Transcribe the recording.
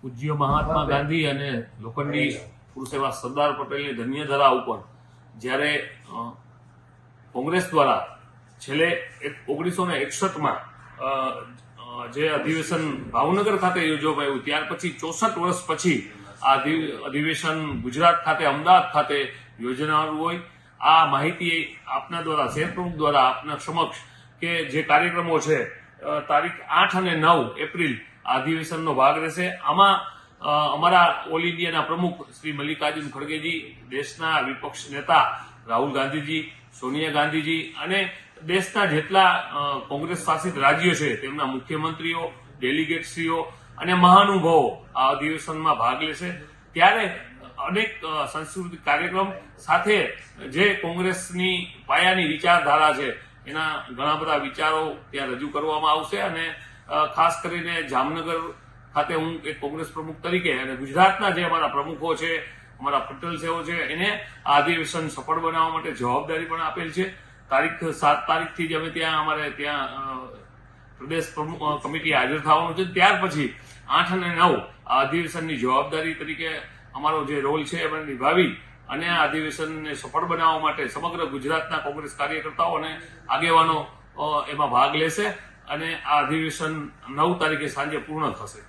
પૂજ્ય મહાત્મા ગાંધી અને લોખંડી પુરુષ એવા સરદાર પટેલની ધન્યધરા ઉપર જ્યારે કોંગ્રેસ દ્વારા છેલ્લે 1961માં જે અધિવેશન ભાવનગર ખાતે યોજવામાં આવ્યું, ત્યાર પછી 64 વર્ષ પછી આ અધિવેશન ગુજરાત ખાતે અમદાવાદ ખાતે યોજનારું હોય, આ માહિતી આપના દ્વારા શહેર પ્રમુખ દ્વારા આપના સમક્ષ કે જે કાર્યક્રમો છે તારીખ 8 અને 9 એપ્રિલ આ અધિવેશનનો ભાગ રહેશે. આમાં અમારા ઓલ ઇન્ડિયાના પ્રમુખ શ્રી મલ્લિકાર્જુન ખડગેજી, દેશના વિપક્ષ નેતા રાહુલ ગાંધીજી, સોનિયા ગાંધીજી અને દેશના જેટલા કોંગ્રેસ શાસિત રાજ્યો છે તેમના મુખ્યમંત્રીઓ, ડેલિગેટશ્રીઓ અને મહાનુભાવો આ અધિવેશનમાં ભાગ લેશે. ત્યારે અનેક સાંસ્કૃતિક કાર્યક્રમ સાથે જે કોંગ્રેસની પાયાની વિચારધારા છે એના ઘણા બધા વિચારો ત્યાં રજૂ કરવામાં આવશે. અને ખાસ કરીને જામનગર ખાતે હું એક કોંગ્રેસ પ્રમુખ તરીકે અને ગુજરાતના જે અમારા પ્રમુખો છે, અમારા પટેલ સેવો છે, એને આ અધિવેશન સફળ બનાવવા માટે જવાબદારી પણ આપેલ છે. તારીખ 7 તારીખથી જ અમે ત્યાં અમારે ત્યાં પ્રદેશ પ્રમુખ કમિટી હાજર થવાનું છે. ત્યાર પછી 8 અને 9 આ અધિવેશનની જવાબદારી તરીકે અમારો જે રોલ છે એમાં નિભાવી અને આ અધિવેશનને સફળ બનાવવા માટે સમગ્ર ગુજરાતના કોંગ્રેસ કાર્યકર્તાઓ અને આગેવાનો એમાં ભાગ લેશે અને આ અધિવેશન 9 તારીખે સાંજે પૂર્ણ થશે.